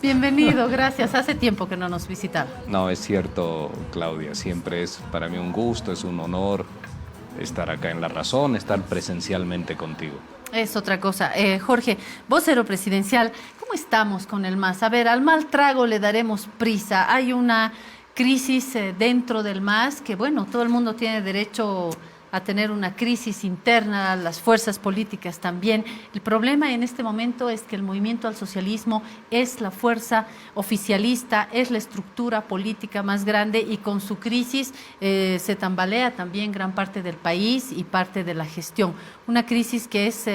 Bienvenido, gracias. Hace tiempo que no nos visitaba. No, es cierto, Claudia, siempre es para mí un gusto, es un honor estar acá en La Razón, estar presencialmente contigo. Es otra cosa. Jorge, vocero presidencial, ¿cómo estamos con el MAS? A ver, al mal trago le daremos prisa. Hay una crisis dentro del MAS que, bueno, todo el mundo tiene derecho a tener una crisis interna, las fuerzas políticas también. El problema en este momento es que el movimiento al socialismo es la fuerza oficialista, es la estructura política más grande y con su crisis se tambalea también gran parte del país y parte de la gestión. Una crisis que es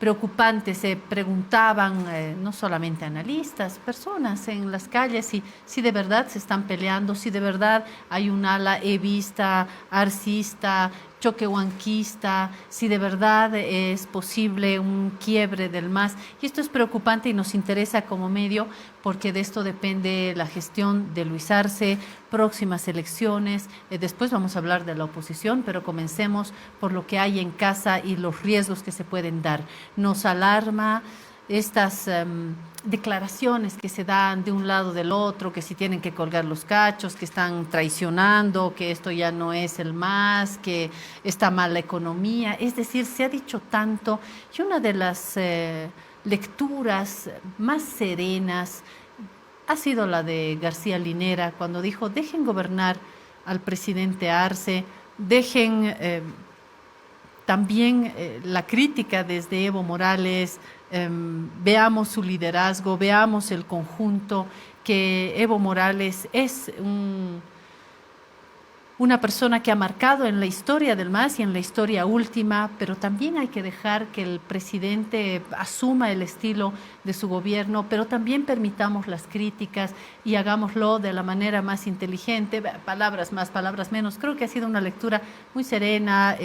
preocupante. Se preguntaban no solamente analistas, personas en las calles, si de verdad se están peleando, si de verdad hay un ala evista, arcista, choquehuanquista, si de verdad es posible un quiebre del MAS. Y esto es preocupante y nos interesa como medio porque de esto depende la gestión de Luis Arce, próximas elecciones. Después vamos a hablar de la oposición, pero comencemos por lo que hay en casa y los riesgos que se pueden dar. Nos alarma estas declaraciones que se dan de un lado del otro, que si tienen que colgar los cachos, que están traicionando, que esto ya no es el MAS, que está mal la economía. Es decir, se ha dicho tanto y una de las lecturas más serenas ha sido la de García Linera cuando dijo: dejen gobernar al presidente Arce, dejen también la crítica desde Evo Morales, veamos su liderazgo, veamos el conjunto, que Evo Morales es una persona que ha marcado en la historia del MAS y en la historia última, pero también hay que dejar que el presidente asuma el estilo de su gobierno, pero también permitamos las críticas y hagámoslo de la manera más inteligente, palabras más, palabras menos. Creo que ha sido una lectura muy serena,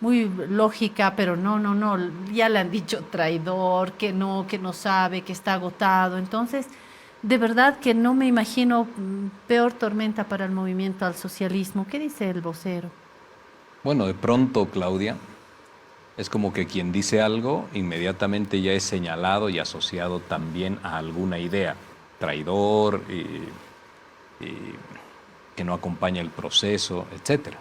muy lógica, pero no, ya le han dicho traidor, que no sabe, que está agotado. Entonces, de verdad que no me imagino peor tormenta para el movimiento al socialismo. ¿Qué dice el vocero? Bueno, de pronto, Claudia, es como que quien dice algo inmediatamente ya es señalado y asociado también a alguna idea, traidor, y que no acompaña el proceso, etcétera.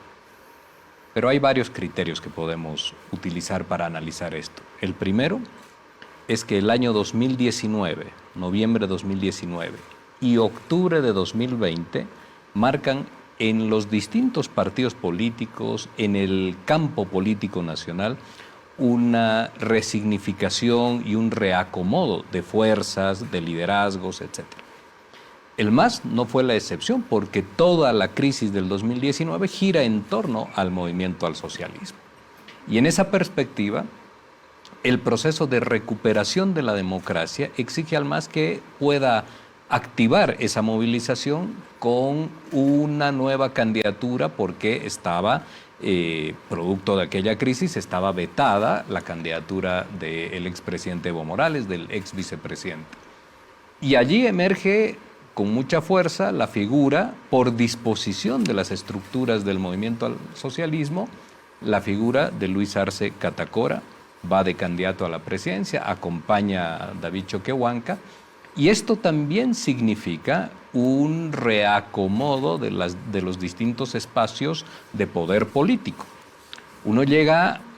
Pero hay varios criterios que podemos utilizar para analizar esto. El primero es que el año 2019, noviembre de 2019 y octubre de 2020 marcan en los distintos partidos políticos, en el campo político nacional, una resignificación y un reacomodo de fuerzas, de liderazgos, etcétera. El MAS no fue la excepción porque toda la crisis del 2019 gira en torno al movimiento al socialismo. Y en esa perspectiva, el proceso de recuperación de la democracia exige al MAS que pueda activar esa movilización con una nueva candidatura porque estaba, producto de aquella crisis, estaba vetada la candidatura del expresidente Evo Morales, del ex vicepresidente. Y allí emerge con mucha fuerza la figura, por disposición de las estructuras del movimiento al socialismo, la figura de Luis Arce Catacora. Va de candidato a la presidencia, acompaña a David Choquehuanca, y esto también significa un reacomodo de los distintos espacios de poder político.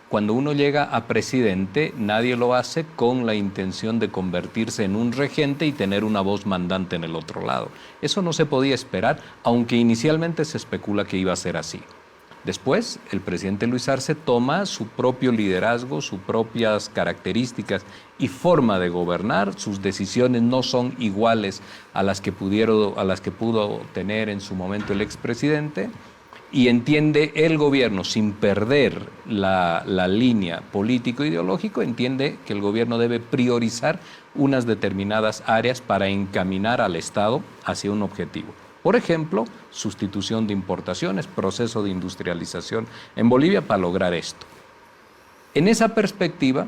Cuando uno llega a presidente, nadie lo hace con la intención de convertirse en un regente y tener una voz mandante en el otro lado. Eso no se podía esperar, aunque inicialmente se especula que iba a ser así. Después, el presidente Luis Arce toma su propio liderazgo, sus propias características y forma de gobernar. Sus decisiones no son iguales a las que pudo tener en su momento el expresidente, y entiende el gobierno, sin perder la línea político-ideológico, entiende que el gobierno debe priorizar unas determinadas áreas para encaminar al Estado hacia un objetivo. Por ejemplo, sustitución de importaciones, proceso de industrialización en Bolivia para lograr esto. En esa perspectiva,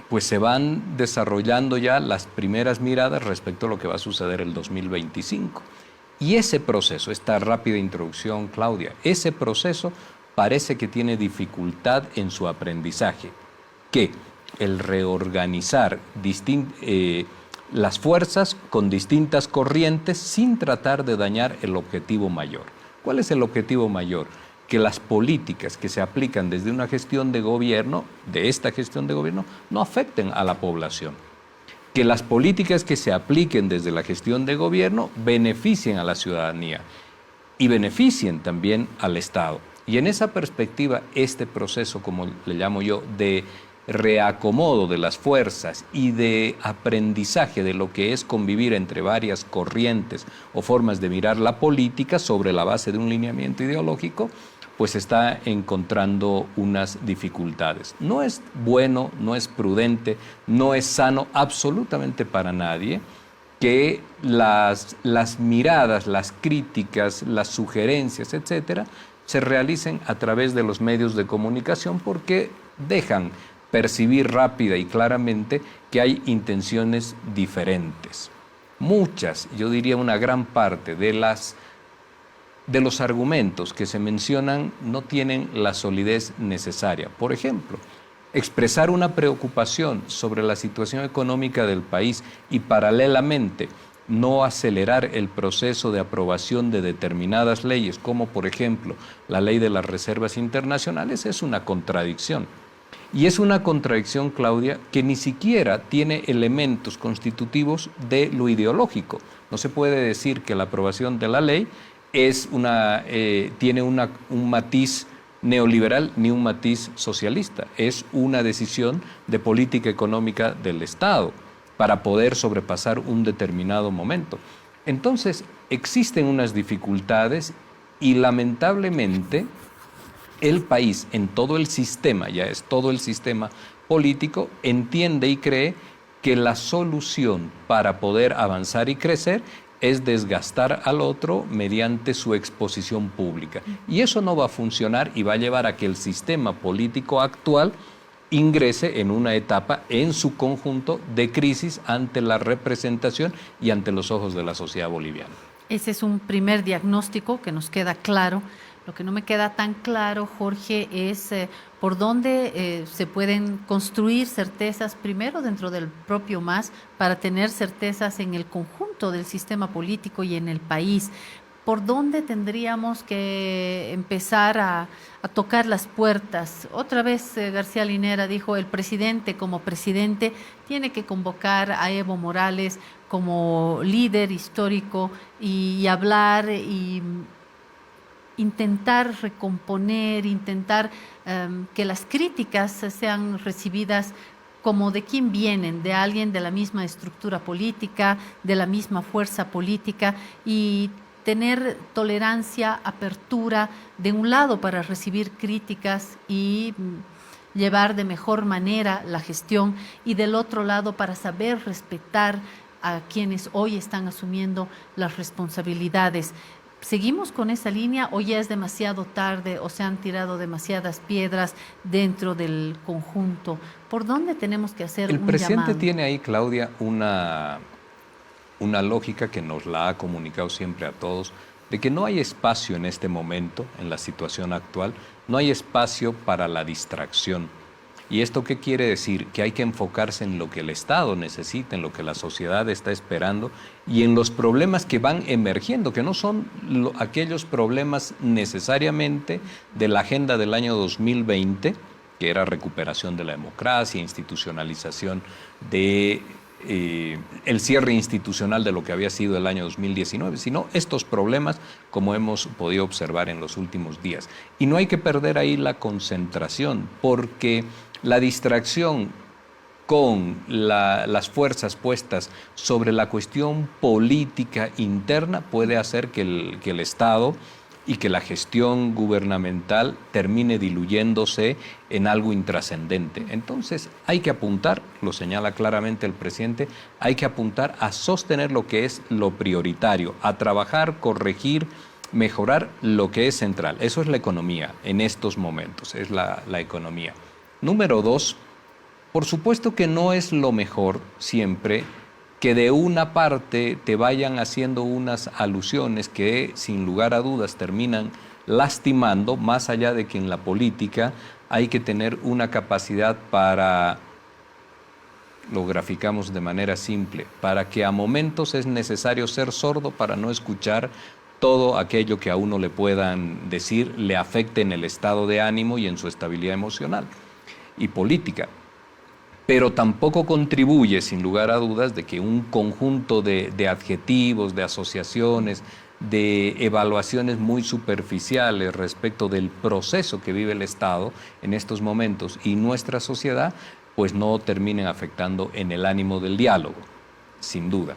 pues se van desarrollando ya las primeras miradas respecto a lo que va a suceder el 2025. Y ese proceso, esta rápida introducción, Claudia, ese proceso parece que tiene dificultad en su aprendizaje, que el reorganizar las fuerzas con distintas corrientes sin tratar de dañar el objetivo mayor. ¿Cuál es el objetivo mayor? Que las políticas que se aplican desde una gestión de gobierno, de esta gestión de gobierno, no afecten a la población. Que las políticas que se apliquen desde la gestión de gobierno beneficien a la ciudadanía y beneficien también al Estado. Y en esa perspectiva, este proceso, como le llamo yo, de reacomodo de las fuerzas y de aprendizaje de lo que es convivir entre varias corrientes o formas de mirar la política sobre la base de un lineamiento ideológico, pues está encontrando unas dificultades. No es bueno, no es prudente, no es sano absolutamente para nadie que las miradas, las críticas, las sugerencias, etcétera, se realicen a través de los medios de comunicación porque dejan percibir rápida y claramente que hay intenciones diferentes. Muchas, yo diría una gran parte de los argumentos que se mencionan no tienen la solidez necesaria. Por ejemplo, expresar una preocupación sobre la situación económica del país y paralelamente no acelerar el proceso de aprobación de determinadas leyes, como por ejemplo la ley de las reservas internacionales, es una contradicción. Y es una contradicción, Claudia, que ni siquiera tiene elementos constitutivos de lo ideológico. No se puede decir que la aprobación de la ley tiene un matiz neoliberal ni un matiz socialista. Es una decisión de política económica del Estado para poder sobrepasar un determinado momento. Entonces, existen unas dificultades y lamentablemente el país en todo el sistema, ya es todo el sistema político, entiende y cree que la solución para poder avanzar y crecer es desgastar al otro mediante su exposición pública. Y eso no va a funcionar y va a llevar a que el sistema político actual ingrese en una etapa en su conjunto de crisis ante la representación y ante los ojos de la sociedad boliviana. Ese es un primer diagnóstico que nos queda claro. Lo que no me queda tan claro, Jorge, es por dónde se pueden construir certezas, primero dentro del propio MAS, para tener certezas en el conjunto del sistema político y en el país. ¿Por dónde tendríamos que empezar a tocar las puertas? Otra vez García Linera dijo, el presidente como presidente tiene que convocar a Evo Morales como líder histórico y hablar y intentar recomponer, intentar que las críticas sean recibidas como de quién vienen, de alguien de la misma estructura política, de la misma fuerza política, y tener tolerancia, apertura de un lado para recibir críticas y llevar de mejor manera la gestión, y del otro lado para saber respetar a quienes hoy están asumiendo las responsabilidades. ¿Seguimos con esa línea o ya es demasiado tarde o se han tirado demasiadas piedras dentro del conjunto? ¿Por dónde tenemos que hacer un llamado? El presidente tiene ahí, Claudia, una lógica que nos la ha comunicado siempre a todos, de que no hay espacio en este momento, en la situación actual, no hay espacio para la distracción. ¿Y esto qué quiere decir? Que hay que enfocarse en lo que el Estado necesita, en lo que la sociedad está esperando y en los problemas que van emergiendo, que no son aquellos problemas necesariamente de la agenda del año 2020, que era recuperación de la democracia, institucionalización de el cierre institucional de lo que había sido el año 2019, sino estos problemas como hemos podido observar en los últimos días. Y no hay que perder ahí la concentración, porque la distracción con las fuerzas puestas sobre la cuestión política interna puede hacer que el Estado y que la gestión gubernamental termine diluyéndose en algo intrascendente. Entonces hay que apuntar, lo señala claramente el presidente, hay que apuntar a sostener lo que es lo prioritario, a trabajar, corregir, mejorar lo que es central. Eso es la economía en estos momentos, es la economía. Número 2, por supuesto que no es lo mejor siempre que de una parte te vayan haciendo unas alusiones que sin lugar a dudas terminan lastimando, más allá de que en la política hay que tener una capacidad para lo graficamos de manera simple, para que a momentos es necesario ser sordo para no escuchar todo aquello que a uno le puedan decir le afecte en el estado de ánimo y en su estabilidad emocional y política. Pero tampoco contribuye, sin lugar a dudas, de que un conjunto de adjetivos, de asociaciones, de evaluaciones muy superficiales respecto del proceso que vive el Estado en estos momentos y nuestra sociedad, pues no terminen afectando en el ánimo del diálogo, sin duda.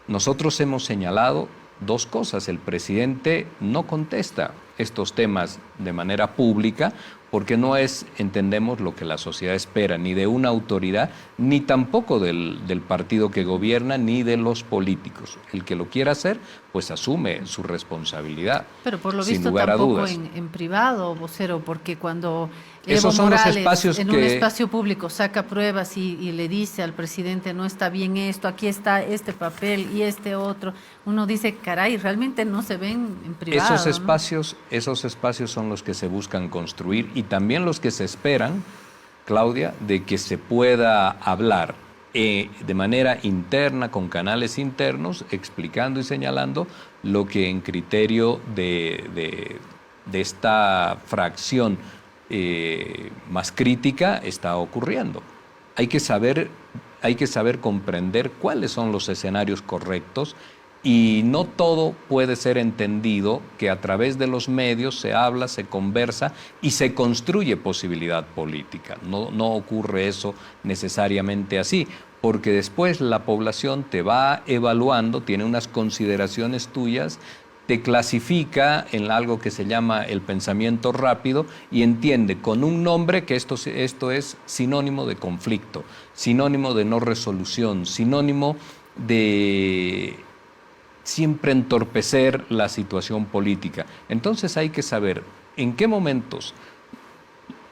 Nosotros hemos señalado dos cosas. El presidente no contesta estos temas de manera pública porque no es, entendemos, lo que la sociedad espera, ni de una autoridad, ni tampoco del partido que gobierna, ni de los políticos. El que lo quiera hacer, pues asume su responsabilidad. Pero por lo visto tampoco en privado, vocero, porque cuando Evo Morales en un espacio público saca pruebas y le dice al presidente no está bien esto, aquí está este papel y este otro, uno dice, caray, realmente no se ven en privado. Esos espacios son los que se buscan construir y también los que se esperan, Claudia, de que se pueda hablar de manera interna, con canales internos, explicando y señalando lo que en criterio de esta fracción más crítica está ocurriendo. Hay que saber comprender cuáles son los escenarios correctos y no todo puede ser entendido que a través de los medios se habla, se conversa y se construye posibilidad política. No ocurre eso necesariamente así, porque después la población te va evaluando, tiene unas consideraciones tuyas, te clasifica en algo que se llama el pensamiento rápido y entiende con un nombre que esto es sinónimo de conflicto, sinónimo de no resolución, sinónimo de siempre entorpecer la situación política. Entonces hay que saber en qué momentos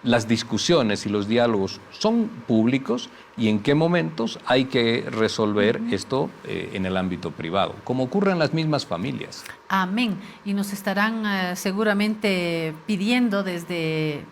las discusiones y los diálogos son públicos y en qué momentos hay que resolver esto en el ámbito privado, como ocurre en las mismas familias. Amén. Y nos estarán seguramente pidiendo desde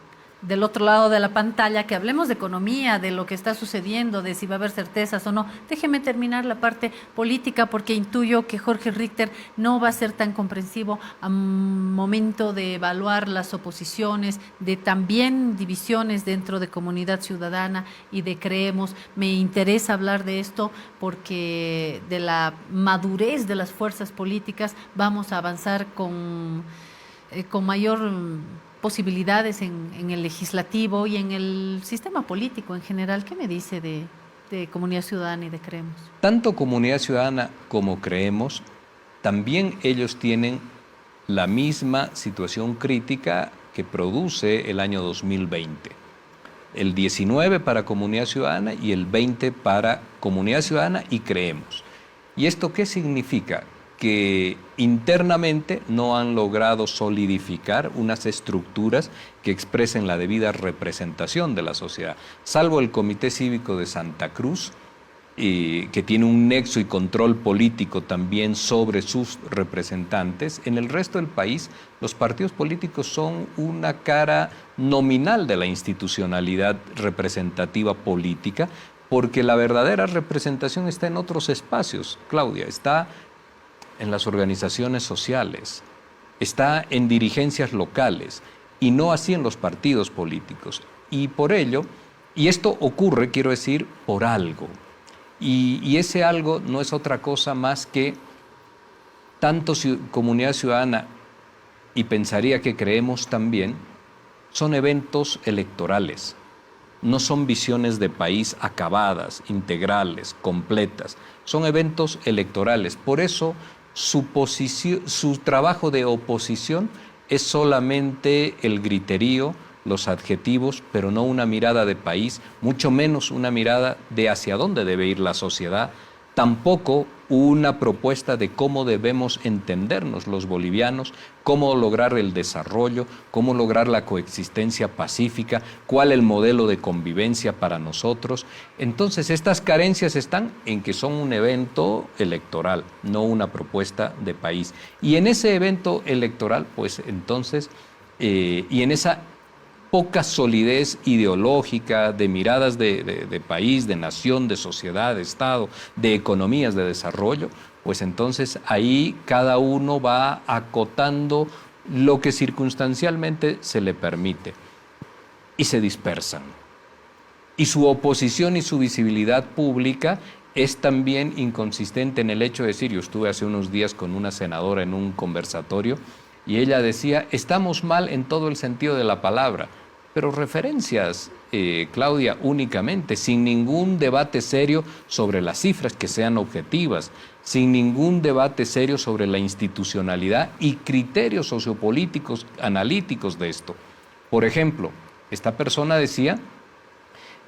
del otro lado de la pantalla que hablemos de economía, de lo que está sucediendo, de si va a haber certezas o no. Déjeme terminar la parte política porque intuyo que Jorge Richter no va a ser tan comprensivo al momento de evaluar las oposiciones, de también divisiones dentro de Comunidad Ciudadana y de Creemos. Me interesa hablar de esto porque de la madurez de las fuerzas políticas vamos a avanzar con mayor posibilidades en el legislativo y en el sistema político en general. ¿Qué me dice de Comunidad Ciudadana y de Creemos? Tanto Comunidad Ciudadana como Creemos, también ellos tienen la misma situación crítica que produce el año 2020. El 19 para Comunidad Ciudadana y el 20 para Comunidad Ciudadana y Creemos. ¿Y esto qué significa? Que internamente no han logrado solidificar unas estructuras que expresen la debida representación de la sociedad, salvo el Comité Cívico de Santa Cruz, que tiene un nexo y control político también sobre sus representantes. En el resto del país, los partidos políticos son una cara nominal de la institucionalidad representativa política, porque la verdadera representación está en otros espacios, Claudia, está en las organizaciones sociales, está en dirigencias locales y no así en los partidos políticos. Y por ello, y esto ocurre, quiero decir, por algo. Y ese algo no es otra cosa más que tanto Comunidad Ciudadana y pensaría que Creemos también, son eventos electorales. No son visiones de país acabadas, integrales, completas. Son eventos electorales. Por eso su trabajo de oposición es solamente el griterío, los adjetivos, pero no una mirada de país, mucho menos una mirada de hacia dónde debe ir la sociedad, tampoco una propuesta de cómo debemos entendernos los bolivianos, cómo lograr el desarrollo, cómo lograr la coexistencia pacífica, cuál el modelo de convivencia para nosotros. Entonces, estas carencias están en que son un evento electoral, no una propuesta de país. Y en ese evento electoral, pues entonces, y en esa poca solidez ideológica, de miradas de país, de nación, de sociedad, de Estado, de economías de desarrollo, pues entonces ahí cada uno va acotando lo que circunstancialmente se le permite y se dispersan. Y su oposición y su visibilidad pública es también inconsistente en el hecho de decir, yo estuve hace unos días con una senadora en un conversatorio y ella decía, estamos mal en todo el sentido de la palabra, pero referencias, Claudia, únicamente, sin ningún debate serio sobre las cifras que sean objetivas, sin ningún debate serio sobre la institucionalidad y criterios sociopolíticos, analíticos de esto. Por ejemplo, esta persona decía,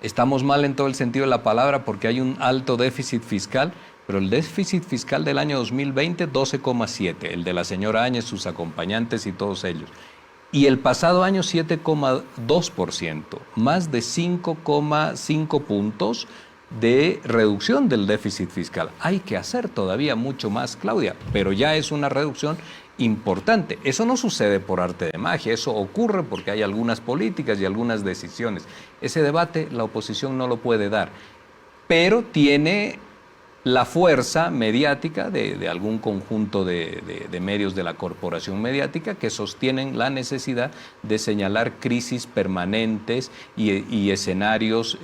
estamos mal en todo el sentido de la palabra porque hay un alto déficit fiscal, pero el déficit fiscal del año 2020, 12,7, el de la señora Áñez, sus acompañantes y todos ellos. Y el pasado año 7,2%, más de 5,5 puntos de reducción del déficit fiscal. Hay que hacer todavía mucho más, Claudia, pero ya es una reducción importante. Eso no sucede por arte de magia, eso ocurre porque hay algunas políticas y algunas decisiones. Ese debate la oposición no lo puede dar, pero tiene la fuerza mediática de algún conjunto de medios de la corporación mediática que sostienen la necesidad de señalar crisis permanentes y escenarios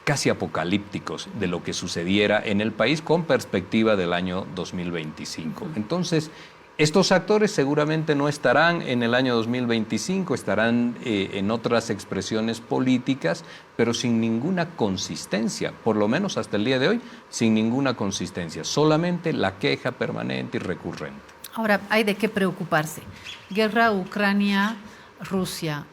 casi apocalípticos de lo que sucediera en el país con perspectiva del año 2025. Entonces, estos actores seguramente no estarán en el año 2025, estarán en otras expresiones políticas, pero sin ninguna consistencia, por lo menos hasta el día de hoy, sin ninguna consistencia, solamente la queja permanente y recurrente. Ahora, hay de qué preocuparse. Guerra Ucrania-Rusia,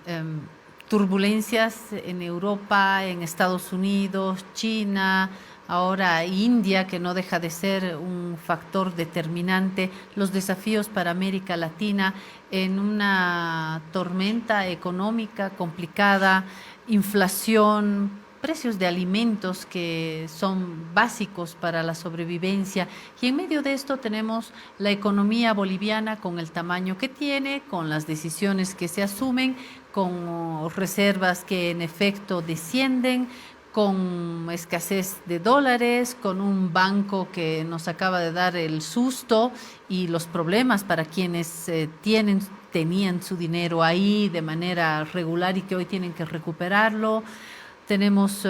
turbulencias en Europa, en Estados Unidos, China, ahora India, que no deja de ser un factor determinante, los desafíos para América Latina en una tormenta económica complicada, inflación, precios de alimentos que son básicos para la sobrevivencia. Y en medio de esto tenemos la economía boliviana con el tamaño que tiene, con las decisiones que se asumen, con reservas que en efecto descienden, con escasez de dólares, con un banco que nos acaba de dar el susto y los problemas para quienes tenían su dinero ahí de manera regular y que hoy tienen que recuperarlo. Tenemos,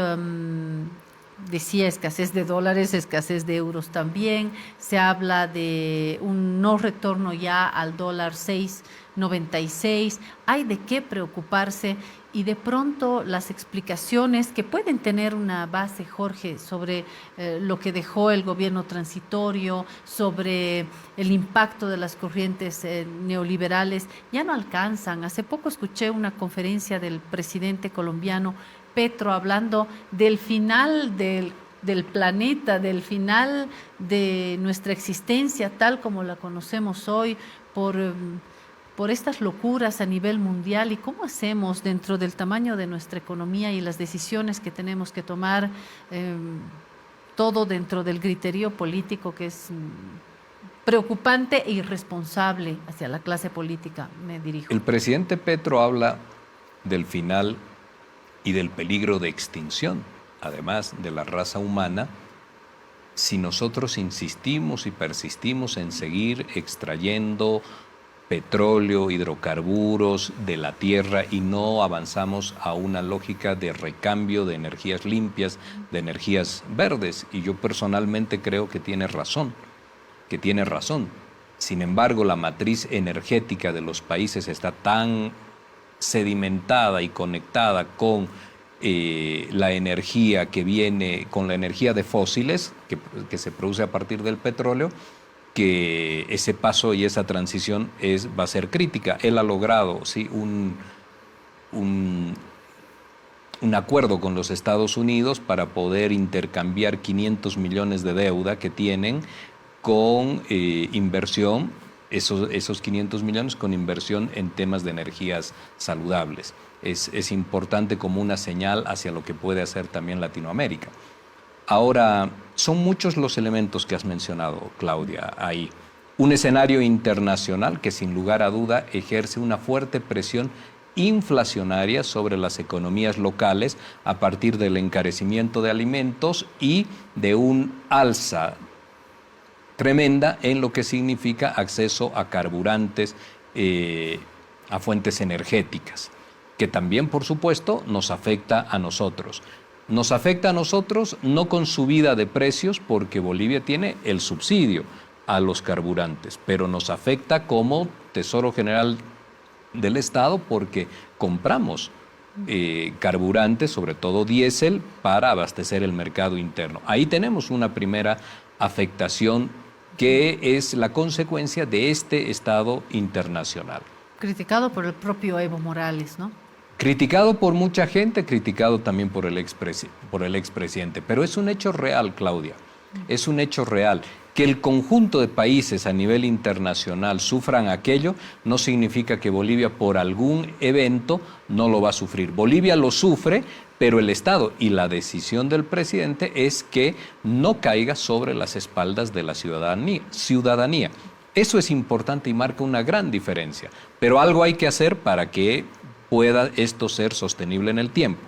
decía, escasez de dólares, escasez de euros también. Se habla de un no retorno ya al dólar 6,96. Hay de qué preocuparse y de pronto las explicaciones que pueden tener una base, Jorge, sobre lo que dejó el gobierno transitorio, sobre el impacto de las corrientes neoliberales, ya no alcanzan. Hace poco escuché una conferencia del presidente colombiano Petro hablando del final del planeta, del final de nuestra existencia tal como la conocemos hoy por estas locuras a nivel mundial y cómo hacemos dentro del tamaño de nuestra economía y las decisiones que tenemos que tomar, todo dentro del griterío político que es preocupante e irresponsable hacia la clase política, me dirijo. El presidente Petro habla del final y del peligro de extinción, además de la raza humana, si nosotros insistimos y persistimos en seguir extrayendo petróleo, hidrocarburos de la tierra y no avanzamos a una lógica de recambio de energías limpias, de energías verdes. Y yo personalmente creo que tiene razón, Sin embargo, la matriz energética de los países está tan sedimentada y conectada con la energía que viene, con la energía de fósiles que se produce a partir del petróleo, que ese paso y esa transición va a ser crítica. Él ha logrado, ¿sí?, un acuerdo con los Estados Unidos para poder intercambiar 500 millones de deuda que tienen con inversión, esos 500 millones con inversión en temas de energías saludables. Es importante como una señal hacia lo que puede hacer también Latinoamérica. Ahora, son muchos los elementos que has mencionado, Claudia, ahí. Un escenario internacional que sin lugar a duda ejerce una fuerte presión inflacionaria sobre las economías locales a partir del encarecimiento de alimentos y de un alza tremenda en lo que significa acceso a carburantes, a fuentes energéticas, que también, por supuesto, nos afecta a nosotros. Nos afecta a nosotros no con subida de precios, porque Bolivia tiene el subsidio a los carburantes, pero nos afecta como Tesoro General del Estado porque compramos carburantes, sobre todo diésel, para abastecer el mercado interno. Ahí tenemos una primera afectación que es la consecuencia de este estado internacional. Criticado por el propio Evo Morales, ¿no? Criticado por mucha gente, criticado también por el expresidente, pero es un hecho real, Claudia, es un hecho real. Que el conjunto de países a nivel internacional sufran aquello no significa que Bolivia por algún evento no lo va a sufrir. Bolivia lo sufre, pero el Estado y la decisión del presidente es que no caiga sobre las espaldas de la ciudadanía. Eso es importante y marca una gran diferencia, pero algo hay que hacer para que pueda esto ser sostenible en el tiempo.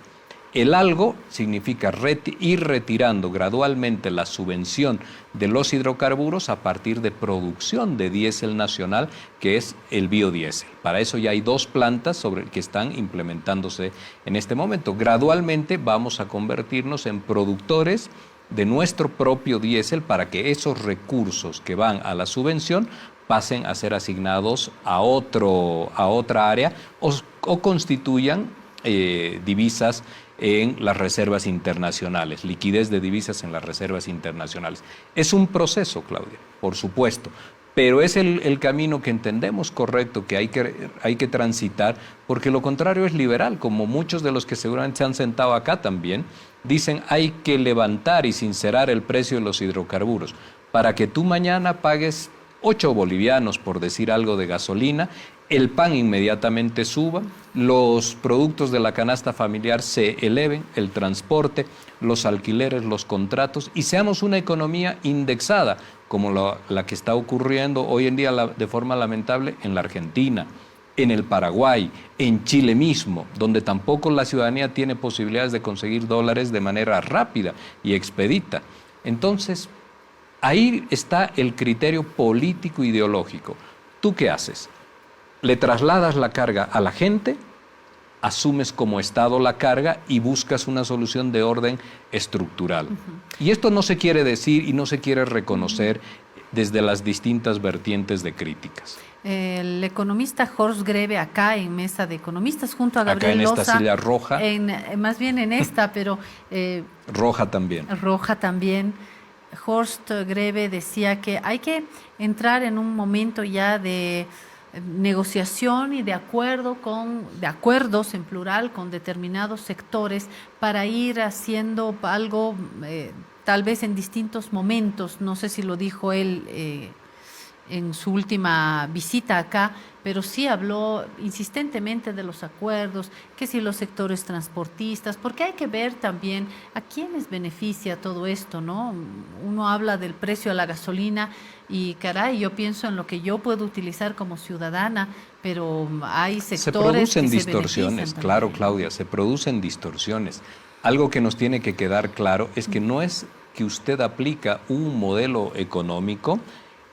El algo significa ir retirando gradualmente la subvención de los hidrocarburos a partir de producción de diésel nacional, que es el biodiesel. Para eso ya hay 2 plantas que están implementándose en este momento. Gradualmente vamos a convertirnos en productores de nuestro propio diésel para que esos recursos que van a la subvención pasen a ser asignados a otra área o constituyan divisas en las reservas internacionales, liquidez de divisas en las reservas internacionales. Es un proceso, Claudia, por supuesto, pero es el camino que entendemos correcto, que hay que transitar, porque lo contrario es liberal, como muchos de los que seguramente se han sentado acá también, dicen hay que levantar y sincerar el precio de los hidrocarburos, para que tú mañana pagues 8 bolivianos, por decir algo, de gasolina, el pan inmediatamente suba, los productos de la canasta familiar se eleven, el transporte, los alquileres, los contratos, y seamos una economía indexada, como la que está ocurriendo hoy en día de forma lamentable en la Argentina, en el Paraguay, en Chile mismo, donde tampoco la ciudadanía tiene posibilidades de conseguir dólares de manera rápida y expedita. Entonces, ahí está el criterio político ideológico. ¿Tú qué haces? Le trasladas la carga a la gente, asumes como Estado la carga y buscas una solución de orden estructural. Y esto no se quiere decir y no se quiere reconocer desde las distintas vertientes de críticas. El economista Horst Greve, acá en Mesa de Economistas, junto a Gabriel Loza. Acá en esta silla roja. Más bien en esta, pero... roja también. Roja también. Horst Greve decía que hay que entrar en un momento ya de negociación y de acuerdos en plural con determinados sectores para ir haciendo algo tal vez en distintos momentos. No sé si lo dijo él en su última visita acá, pero sí habló insistentemente de los acuerdos, que si los sectores transportistas, porque hay que ver también a quiénes beneficia todo esto, ¿no? Uno habla del precio a la gasolina y caray, yo pienso en lo que yo puedo utilizar como ciudadana, pero hay sectores se producen que distorsiones, se claro, Claudia, se producen distorsiones. Algo que nos tiene que quedar claro es que no es que usted aplica un modelo económico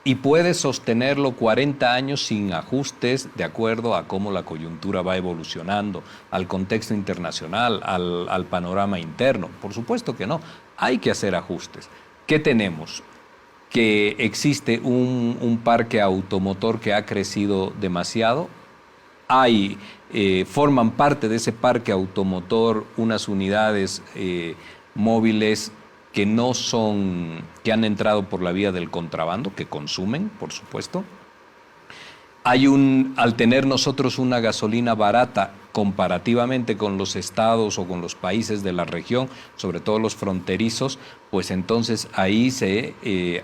y puede sostenerlo 40 años sin ajustes de acuerdo a cómo la coyuntura va evolucionando, al contexto internacional, al panorama interno. Por supuesto que no, hay que hacer ajustes. ¿Qué tenemos? Que existe un parque automotor que ha crecido demasiado. Forman parte de ese parque automotor unas unidades móviles que han entrado por la vía del contrabando, que consumen, por supuesto. Al tener nosotros una gasolina barata comparativamente con los estados o con los países de la región, sobre todo los fronterizos, pues entonces ahí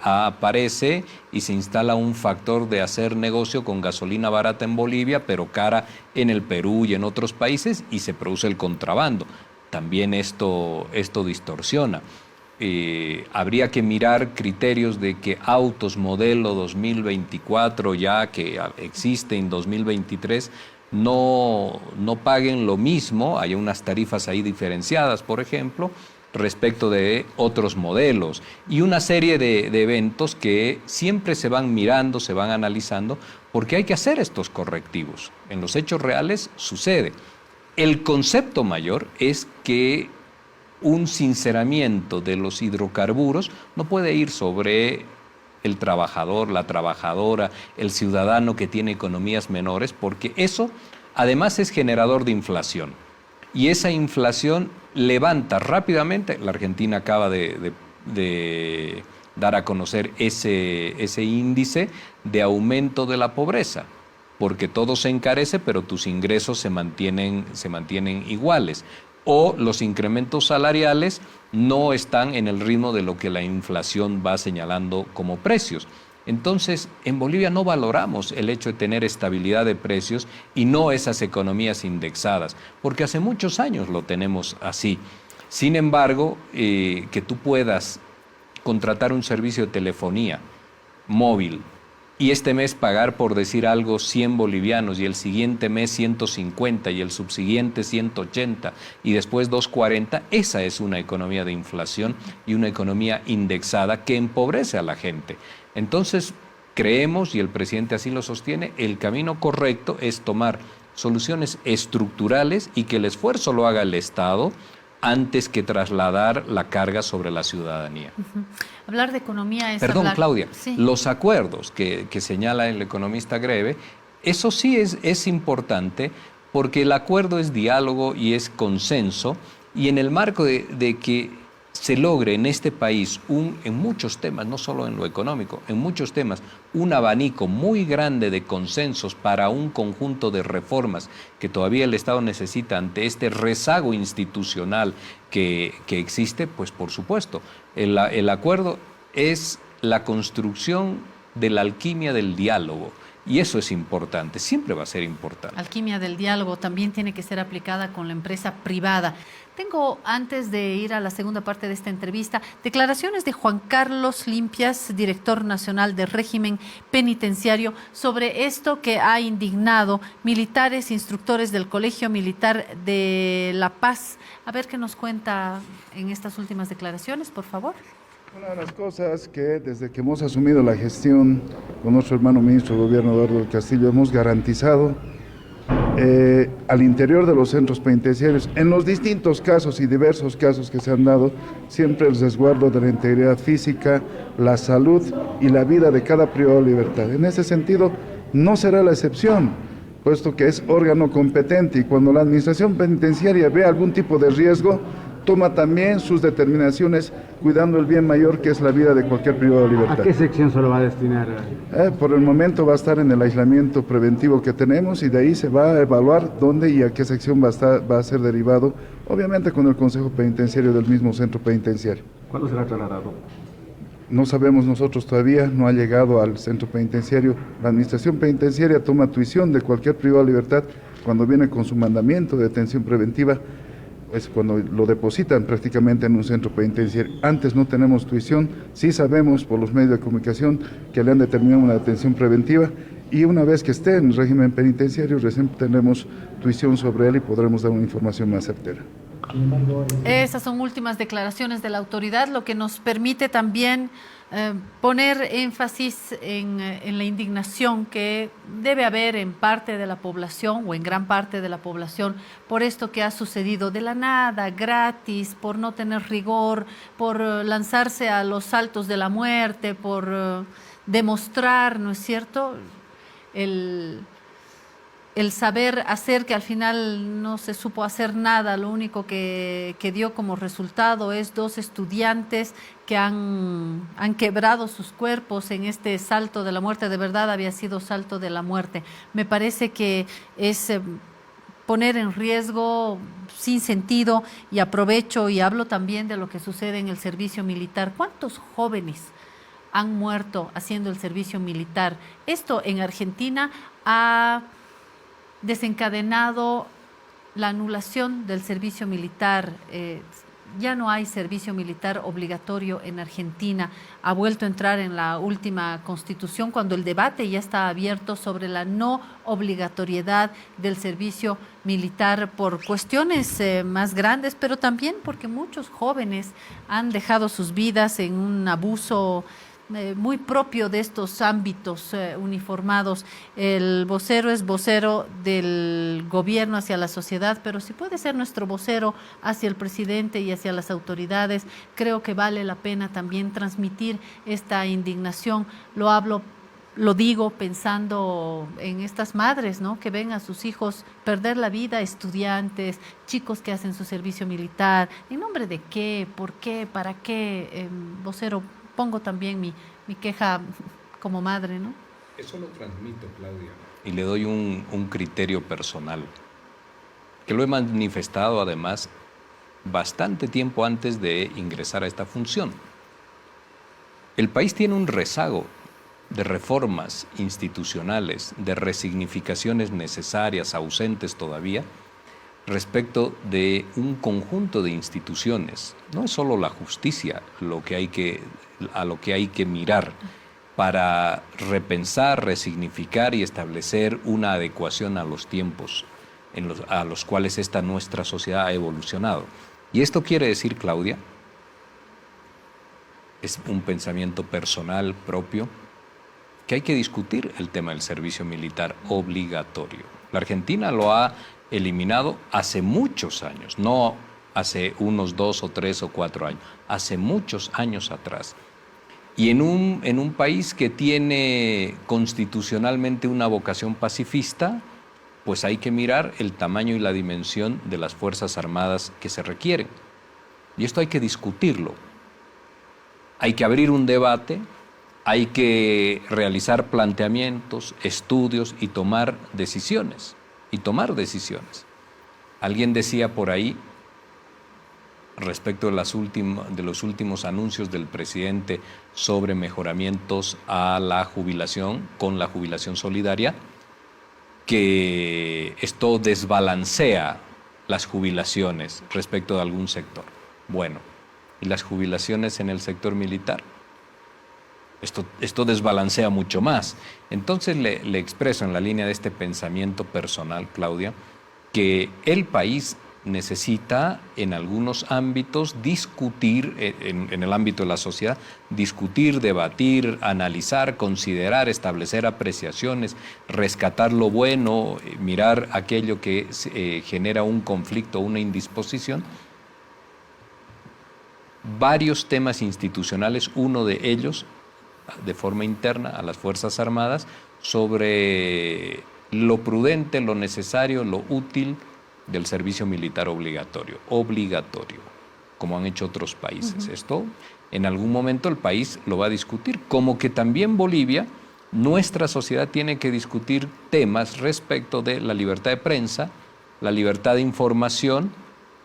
aparece y se instala un factor de hacer negocio con gasolina barata en Bolivia, pero cara en el Perú y en otros países, y se produce el contrabando. También esto distorsiona. habría que mirar criterios de que autos modelo 2024 ya que existe en 2023 no paguen lo mismo, hay unas tarifas ahí diferenciadas, por ejemplo, respecto de otros modelos y una serie de eventos que siempre se van mirando, se van analizando, porque hay que hacer estos correctivos. En los hechos reales sucede. El concepto mayor es que un sinceramiento de los hidrocarburos no puede ir sobre el trabajador, la trabajadora, el ciudadano que tiene economías menores, porque eso además es generador de inflación. Y esa inflación levanta rápidamente, la Argentina acaba de dar a conocer ese índice de aumento de la pobreza, porque todo se encarece, pero tus ingresos se mantienen iguales. O los incrementos salariales no están en el ritmo de lo que la inflación va señalando como precios. Entonces, en Bolivia no valoramos el hecho de tener estabilidad de precios y no esas economías indexadas, porque hace muchos años lo tenemos así. Sin embargo, que tú puedas contratar un servicio de telefonía móvil y este mes pagar, por decir algo, 100 bolivianos y el siguiente mes 150 y el subsiguiente 180 y después 240, esa es una economía de inflación y una economía indexada que empobrece a la gente. Entonces, creemos, y el presidente así lo sostiene, el camino correcto es tomar soluciones estructurales y que el esfuerzo lo haga el Estado antes que trasladar la carga sobre la ciudadanía. Hablar de economía es Perdón, hablar... Claudia, Sí. los acuerdos que señala el economista Greve, eso sí es importante porque el acuerdo es diálogo y es consenso, y en el marco de que se logre en este país en muchos temas, no solo en lo económico, en muchos temas, un abanico muy grande de consensos para un conjunto de reformas que todavía el Estado necesita ante este rezago institucional que existe, pues por supuesto, el acuerdo es la construcción de la alquimia del diálogo. Y eso es importante, siempre va a ser importante. Alquimia del diálogo también tiene que ser aplicada con la empresa privada. Tengo, antes de ir a la segunda parte de esta entrevista, declaraciones de Juan Carlos Limpias, director nacional del régimen penitenciario, sobre esto que ha indignado militares, instructores del Colegio Militar de La Paz. A ver qué nos cuenta en estas últimas declaraciones, por favor. Una de las cosas que desde que hemos asumido la gestión con nuestro hermano ministro de Gobierno, Eduardo del Castillo, hemos garantizado al interior de los centros penitenciarios, en los distintos casos y diversos casos que se han dado, siempre el resguardo de la integridad física, la salud y la vida de cada privado de libertad. En ese sentido, no será la excepción, puesto que es órgano competente y cuando la administración penitenciaria ve algún tipo de riesgo, toma también sus determinaciones cuidando el bien mayor que es la vida de cualquier privado de libertad. ¿A qué sección se lo va a destinar? Por el momento va a estar en el aislamiento preventivo que tenemos y de ahí se va a evaluar dónde y a qué sección va a ser derivado, obviamente con el Consejo Penitenciario del mismo centro penitenciario. ¿Cuándo será trasladado? No sabemos nosotros todavía, no ha llegado al centro penitenciario. La administración penitenciaria toma tuición de cualquier privado de libertad cuando viene con su mandamiento de detención preventiva, es cuando lo depositan prácticamente en un centro penitenciario. Antes no tenemos tuición, sí sabemos por los medios de comunicación que le han determinado una detención preventiva y una vez que esté en el régimen penitenciario recién tendremos tuición sobre él y podremos dar una información más certera. Esas son últimas declaraciones de la autoridad, lo que nos permite también poner énfasis en la indignación que debe haber en parte de la población o en gran parte de la población por esto que ha sucedido de la nada, gratis, por no tener rigor, por lanzarse a los saltos de la muerte, por demostrar, ¿no es cierto?, el saber hacer que al final no se supo hacer nada, lo único que dio como resultado es 2 estudiantes que han quebrado sus cuerpos en este salto de la muerte. De verdad había sido salto de la muerte. Me parece que es poner en riesgo sin sentido, y aprovecho y hablo también de lo que sucede en el servicio militar. ¿Cuántos jóvenes han muerto haciendo el servicio militar? Esto en Argentina ha desencadenado la anulación del servicio militar. ya no hay servicio militar obligatorio en Argentina. Ha vuelto a entrar en la última constitución cuando el debate ya está abierto sobre la no obligatoriedad del servicio militar por cuestiones más grandes, pero también porque muchos jóvenes han dejado sus vidas en un abuso muy propio de estos ámbitos uniformados. El vocero es vocero del gobierno hacia la sociedad, pero si puede ser nuestro vocero hacia el presidente y hacia las autoridades, creo que vale la pena también transmitir esta indignación. Lo digo pensando en estas madres, ¿no?, que ven a sus hijos perder la vida, estudiantes, chicos que hacen su servicio militar. ¿En nombre de qué? ¿Por qué? ¿Para qué? Vocero, pongo también mi queja como madre, ¿no? Eso lo transmito, Claudia. Y le doy un criterio personal, que lo he manifestado además bastante tiempo antes de ingresar a esta función. El país tiene un rezago de reformas institucionales, de resignificaciones necesarias, ausentes todavía, respecto de un conjunto de instituciones. No es solo la justicia a lo que hay que mirar para repensar, resignificar y establecer una adecuación a los tiempos a los cuales esta nuestra sociedad ha evolucionado. Y esto quiere decir, Claudia, es un pensamiento personal propio, que hay que discutir el tema del servicio militar obligatorio. La Argentina lo ha eliminado hace muchos años, no hace unos 2 o 3 o 4 años, hace muchos años atrás. Y en un país que tiene constitucionalmente una vocación pacifista, pues hay que mirar el tamaño y la dimensión de las Fuerzas Armadas que se requieren. Y esto hay que discutirlo. Hay que abrir un debate, hay que realizar planteamientos, estudios y tomar decisiones. Alguien decía por ahí, respecto de los últimos anuncios del presidente sobre mejoramientos a la jubilación, con la jubilación solidaria, que esto desbalancea las jubilaciones respecto de algún sector. Bueno, ¿y las jubilaciones en el sector militar? Esto desbalancea mucho más. Entonces le expreso en la línea de este pensamiento personal, Claudia, que el país necesita en algunos ámbitos discutir, en el ámbito de la sociedad, discutir, debatir, analizar, considerar, establecer apreciaciones, rescatar lo bueno, mirar aquello que genera un conflicto, una indisposición. Varios temas institucionales, uno de ellos de forma interna a las Fuerzas Armadas, sobre lo prudente, lo necesario, lo útil del servicio militar obligatorio, como han hecho otros países. Esto en algún momento el país lo va a discutir, como que también Bolivia, nuestra sociedad tiene que discutir temas respecto de la libertad de prensa, la libertad de información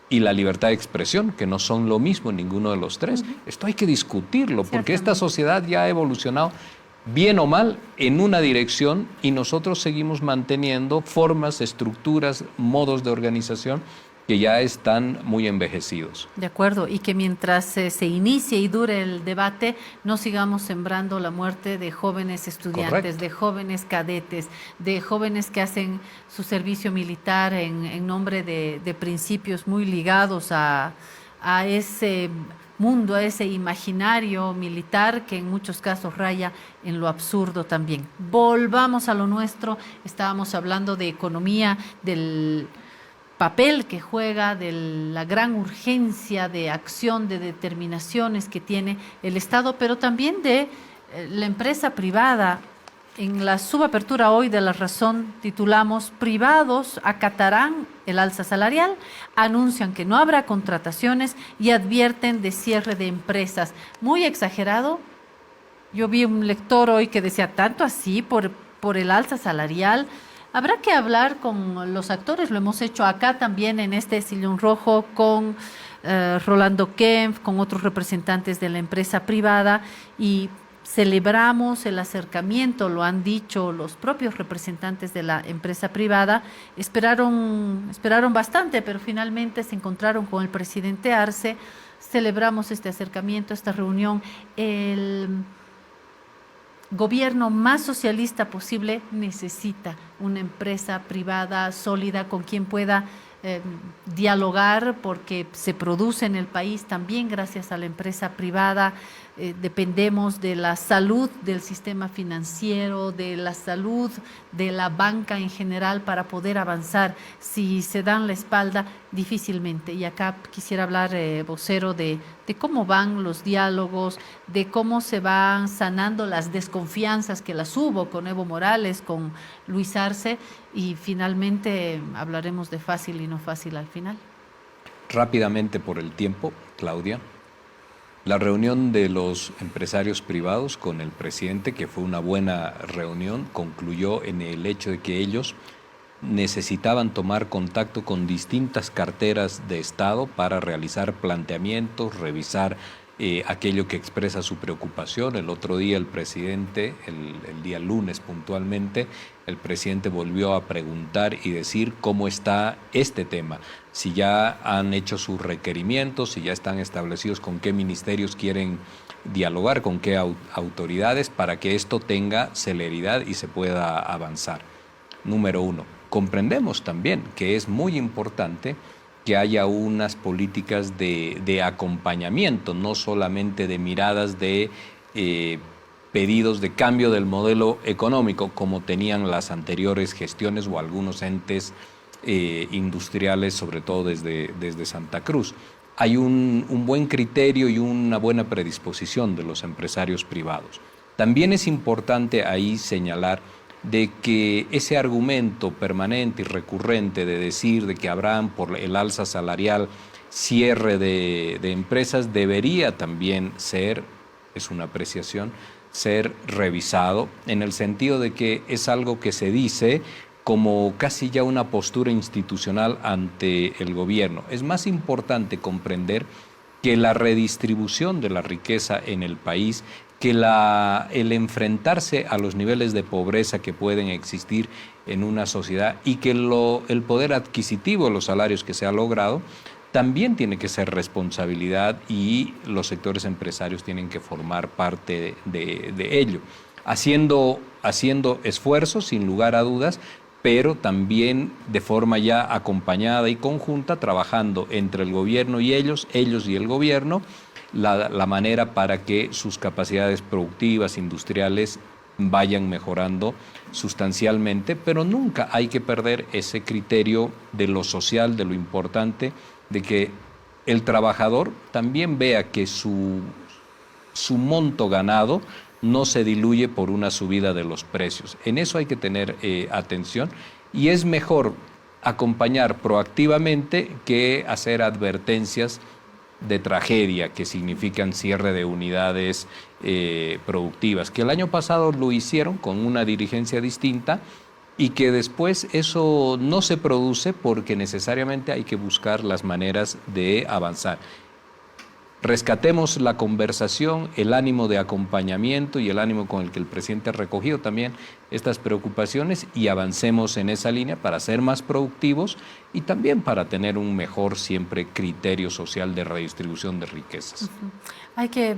y la libertad de expresión, que no son lo mismo en ninguno de los tres. Esto hay que discutirlo, porque esta sociedad ya ha evolucionado, bien o mal, en una dirección y nosotros seguimos manteniendo formas, estructuras, modos de organización que ya están muy envejecidos. De acuerdo, y que mientras se inicie y dure el debate, no sigamos sembrando la muerte de jóvenes estudiantes, correcto, de jóvenes cadetes, de jóvenes que hacen su servicio militar en nombre de principios muy ligados a ese mundo, a ese imaginario militar que en muchos casos raya en lo absurdo también. Volvamos a lo nuestro. Estábamos hablando de economía, del papel que juega, de la gran urgencia de acción, de determinaciones que tiene el Estado, pero también de la empresa privada. En la subapertura hoy de La Razón titulamos "Privados acatarán el alza salarial, anuncian que no habrá contrataciones y advierten de cierre de empresas". Muy exagerado. Yo vi un lector hoy que decía, tanto así por el alza salarial. Habrá que hablar con los actores, lo hemos hecho acá también en este Sillón Rojo con Rolando Kempf, con otros representantes de la empresa privada, y celebramos el acercamiento, lo han dicho los propios representantes de la empresa privada, esperaron bastante, pero finalmente se encontraron con el presidente Arce, celebramos este acercamiento, esta reunión. El gobierno más socialista posible necesita una empresa privada sólida con quien pueda dialogar, porque se produce en el país también gracias a la empresa privada. Dependemos de la salud del sistema financiero, de la salud de la banca en general para poder avanzar. Si se dan la espalda, difícilmente. Y acá quisiera hablar, vocero, de cómo van los diálogos, de cómo se van sanando las desconfianzas que las hubo con Evo Morales, con Luis Arce, y finalmente hablaremos de fácil y no fácil al final. Rápidamente por el tiempo, Claudia. La reunión de los empresarios privados con el presidente, que fue una buena reunión, concluyó en el hecho de que ellos necesitaban tomar contacto con distintas carteras de Estado para realizar planteamientos, revisar aquello que expresa su preocupación. El otro día el presidente, el día lunes puntualmente, el presidente volvió a preguntar y decir cómo está este tema, si ya han hecho sus requerimientos, si ya están establecidos con qué ministerios quieren dialogar, con qué autoridades, para que esto tenga celeridad y se pueda avanzar. Número uno, comprendemos también que es muy importante que haya unas políticas de acompañamiento, no solamente de miradas de pedidos de cambio del modelo económico, como tenían las anteriores gestiones o algunos entes industriales, sobre todo desde Santa Cruz. Hay un buen criterio y una buena predisposición de los empresarios privados. También es importante ahí señalar de que ese argumento permanente y recurrente de decir de que habrán por el alza salarial cierre de empresas debería también ser, es una apreciación, ser revisado en el sentido de que es algo que se dice como casi ya una postura institucional ante el gobierno. Es más importante comprender que la redistribución de la riqueza en el país, que el enfrentarse a los niveles de pobreza que pueden existir en una sociedad y que el poder adquisitivo de los salarios que se ha logrado también tiene que ser responsabilidad y los sectores empresarios tienen que formar parte de ello, haciendo esfuerzos sin lugar a dudas, pero también de forma ya acompañada y conjunta, trabajando entre el gobierno y ellos y el gobierno, la manera para que sus capacidades productivas, industriales, vayan mejorando sustancialmente, pero nunca hay que perder ese criterio de lo social, de lo importante, de que el trabajador también vea que su monto ganado no se diluye por una subida de los precios. En eso hay que tener atención y es mejor acompañar proactivamente que hacer advertencias de tragedia que significan cierre de unidades productivas, que el año pasado lo hicieron con una dirigencia distinta y que después eso no se produce porque necesariamente hay que buscar las maneras de avanzar. Rescatemos la conversación, el ánimo de acompañamiento y el ánimo con el que el presidente ha recogido también estas preocupaciones y avancemos en esa línea para ser más productivos y también para tener un mejor siempre criterio social de redistribución de riquezas. Hay que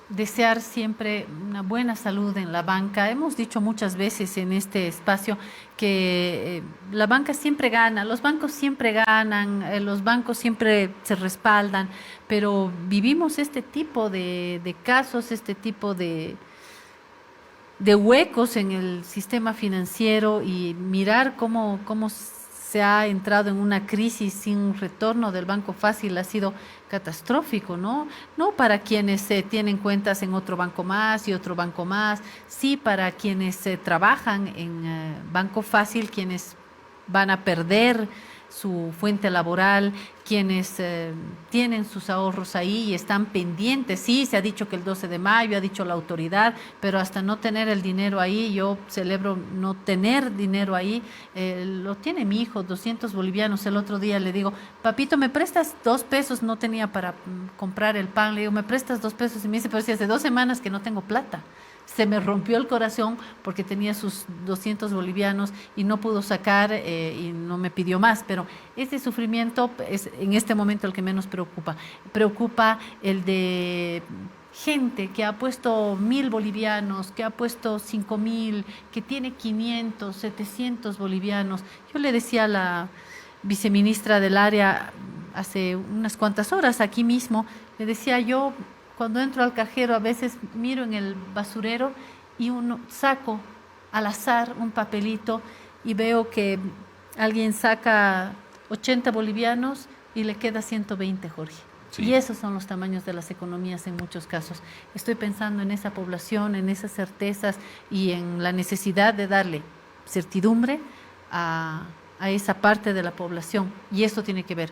desear siempre una buena salud en la banca. Hemos dicho muchas veces en este espacio que la banca siempre gana, los bancos siempre ganan, los bancos siempre se respaldan, pero vivimos este tipo de casos, este tipo de huecos en el sistema financiero y mirar cómo se ha entrado en una crisis sin retorno del Banco Fácil ha sido catastrófico, ¿no? No para quienes tienen cuentas en otro banco más y otro banco más, sí para quienes trabajan en Banco Fácil, quienes van a perder su fuente laboral, quienes tienen sus ahorros ahí y están pendientes. Sí, se ha dicho que el 12 de mayo, ha dicho la autoridad, pero hasta no tener el dinero ahí, yo celebro no tener dinero ahí. Lo tiene mi hijo, 200 bolivianos. El otro día le digo, papito, ¿me prestas 2 pesos? No tenía para comprar el pan. Le digo, ¿me prestas 2 pesos? Y me dice, pero si hace 2 semanas que no tengo plata. se me rompió el corazón porque tenía sus 200 bolivianos y no pudo sacar y no me pidió más. Pero ese sufrimiento es en este momento el que menos preocupa. Preocupa el de gente que ha puesto 1.000 bolivianos, que ha puesto 5.000, que tiene 500, 700 bolivianos. Yo le decía a la viceministra del área hace unas cuantas horas aquí mismo, le decía yo, cuando entro al cajero a veces miro en el basurero y saco al azar un papelito y veo que alguien saca 80 bolivianos y le queda 120, Jorge. Sí. Y esos son los tamaños de las economías en muchos casos. Estoy pensando en esa población, en esas certezas y en la necesidad de darle certidumbre a esa parte de la población. Y esto tiene que ver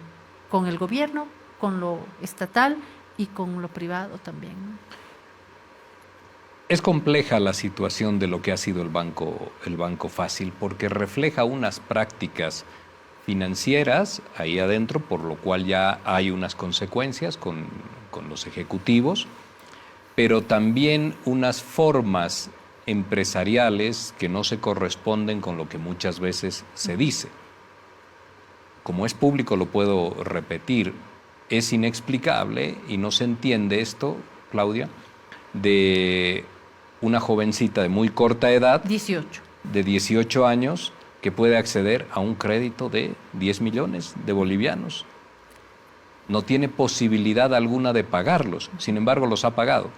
con el gobierno, con lo estatal y con lo privado también. Es compleja la situación de lo que ha sido el Banco Fácil, porque refleja unas prácticas financieras ahí adentro, por lo cual ya hay unas consecuencias con los ejecutivos, pero también unas formas empresariales que no se corresponden con lo que muchas veces se dice. Como es público, lo puedo repetir, es inexplicable y no se entiende esto, Claudia, de una jovencita de muy corta edad, 18. De 18 años, que puede acceder a un crédito de 10 millones de bolivianos. No tiene posibilidad alguna de pagarlos, sin embargo los ha pagado.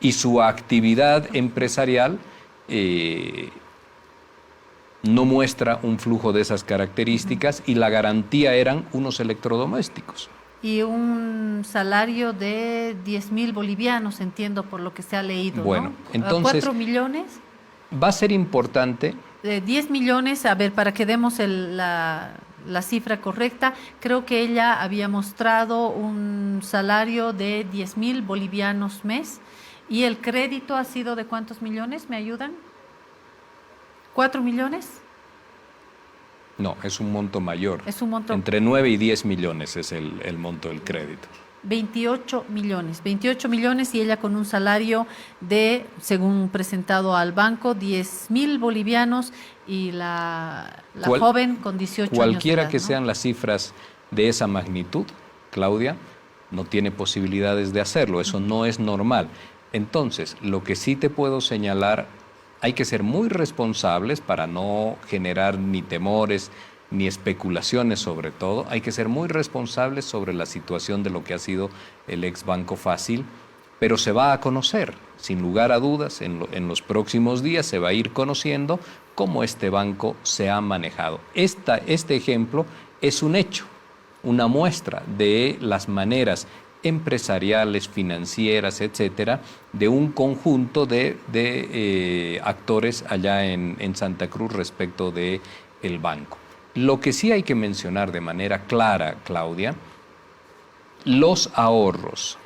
Y su actividad empresarial no muestra un flujo de esas características y la garantía eran unos electrodomésticos. Y un salario de 10.000 bolivianos, entiendo por lo que se ha leído, bueno, ¿no? Entonces, ¿4 millones? Va a ser importante. 10 millones, a ver, para que demos la cifra correcta, creo que ella había mostrado un salario de 10.000 bolivianos mes y el crédito ha sido de ¿cuántos millones? ¿Me ayudan? ¿4 millones? No, es un monto mayor. Es un monto. Entre 9 y 10 millones es el monto del crédito. 28 millones y ella con un salario de, según presentado al banco, 10.000 bolivianos y la joven con 18 años. Cualquiera que sean las cifras de esa magnitud, Claudia, no tiene posibilidades de hacerlo, eso no es normal. Entonces, lo que sí te puedo señalar, hay que ser muy responsables para no generar ni temores, ni especulaciones sobre todo. Hay que ser muy responsables sobre la situación de lo que ha sido el ex Banco Fácil, pero se va a conocer, sin lugar a dudas, en los próximos días se va a ir conociendo cómo este banco se ha manejado. Este ejemplo es un hecho, una muestra de las maneras empresariales, financieras, etcétera, de un conjunto de actores allá en Santa Cruz respecto del banco. Lo que sí hay que mencionar de manera clara, Claudia, los ahorros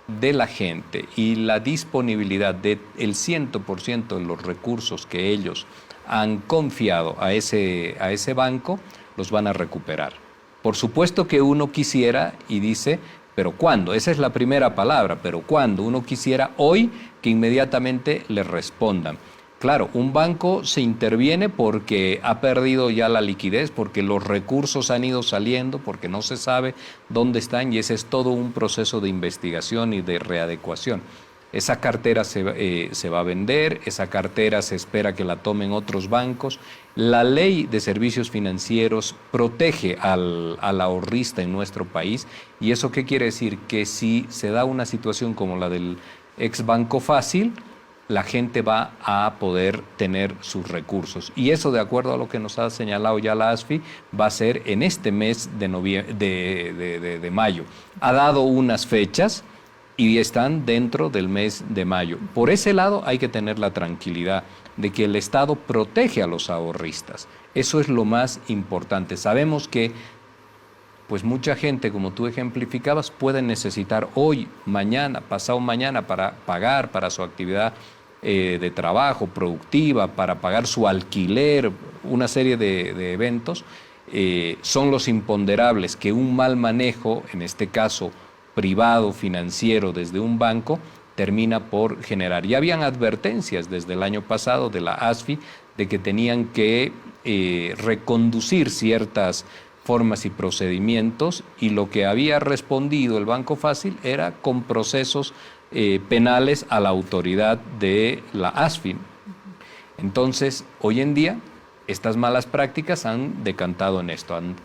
de la gente y la disponibilidad del 100% de los recursos que ellos han confiado a ese banco, los van a recuperar. Por supuesto que uno quisiera y dice, ¿pero cuándo? Esa es la primera palabra, pero ¿cuándo? Uno quisiera hoy que inmediatamente le respondan. Claro, un banco se interviene porque ha perdido ya la liquidez, porque los recursos han ido saliendo, porque no se sabe dónde están y ese es todo un proceso de investigación y de readecuación. Esa cartera se va a vender, esa cartera se espera que la tomen otros bancos. La ley de servicios financieros protege al ahorrista en nuestro país y ¿eso qué quiere decir? Que si se da una situación como la del ex Banco Fácil, la gente va a poder tener sus recursos. Y eso, de acuerdo a lo que nos ha señalado ya la ASFI, va a ser en este mes de mayo. Ha dado unas fechas y están dentro del mes de mayo. Por ese lado hay que tener la tranquilidad de que el Estado protege a los ahorristas. Eso es lo más importante. Sabemos que pues mucha gente, como tú ejemplificabas, puede necesitar hoy, mañana, pasado mañana para pagar para su actividad de trabajo productiva, para pagar su alquiler, una serie de eventos. Son los imponderables que un mal manejo, en este caso privado, financiero, desde un banco, termina por generar. Ya habían advertencias desde el año pasado de la ASFI de que tenían que reconducir ciertas formas y procedimientos, y lo que había respondido el Banco Fácil era con procesos penales a la autoridad de la ASFI. Entonces, hoy en día, estas malas prácticas han decantado en esto, han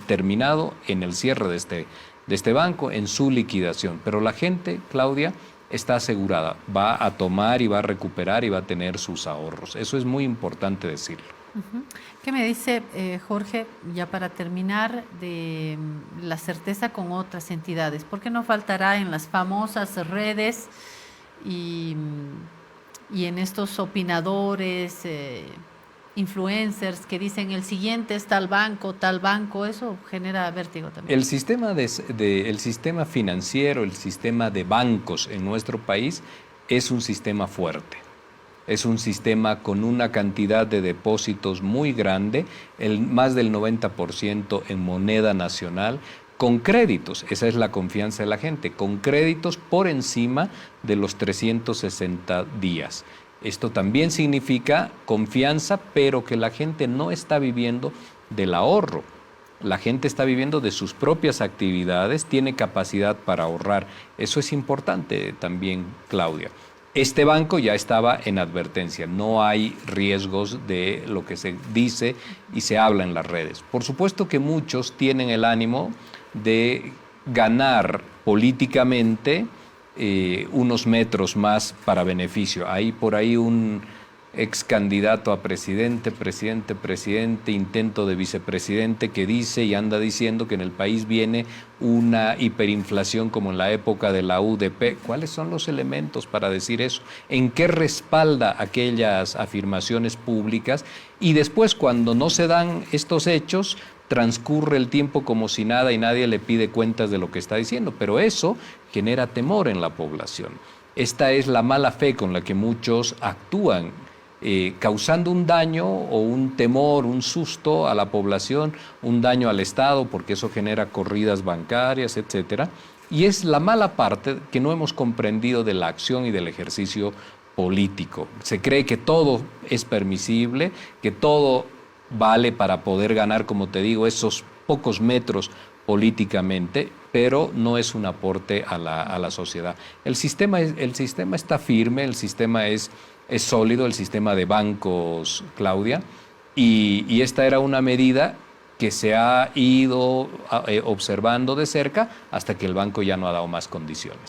terminado en el cierre de este banco, en su liquidación. Pero la gente, Claudia, está asegurada, va a tomar y va a recuperar y va a tener sus ahorros. Eso es muy importante decirlo. ¿Qué me dice Jorge, ya para terminar, de la certeza con otras entidades? ¿Por qué no faltará en las famosas redes y en estos opinadores, influencers que dicen el siguiente es tal banco? Eso genera vértigo también. El sistema, el sistema financiero, el sistema de bancos en nuestro país es un sistema fuerte. Es un sistema con una cantidad de depósitos muy grande, más del 90% en moneda nacional, con créditos, esa es la confianza de la gente, con créditos por encima de los 360 días. Esto también significa confianza, pero que la gente no está viviendo del ahorro. La gente está viviendo de sus propias actividades, tiene capacidad para ahorrar. Eso es importante también, Claudia. Este banco ya estaba en advertencia, no hay riesgos de lo que se dice y se habla en las redes. Por supuesto que muchos tienen el ánimo de ganar políticamente unos metros más para beneficio. Hay por ahí un ex candidato a presidente, intento de vicepresidente, que dice y anda diciendo que en el país viene una hiperinflación como en la época de la UDP. ¿Cuáles son los elementos para decir eso? ¿En qué respalda aquellas afirmaciones públicas? Y después, cuando no se dan estos hechos, transcurre el tiempo como si nada y nadie le pide cuentas de lo que está diciendo. Pero eso genera temor en la población. Esta es la mala fe con la que muchos actúan, causando un daño o un temor, un susto a la población, un daño al Estado, porque eso genera corridas bancarias, etcétera. Y es la mala parte que no hemos comprendido de la acción y del ejercicio político. Se cree que todo es permisible, que todo vale para poder ganar, como te digo, esos pocos metros políticamente, pero no es un aporte a la sociedad. El sistema está firme, el sistema es sólido, el sistema de bancos, Claudia, y esta era una medida que se ha ido observando de cerca hasta que el banco ya no ha dado más condiciones.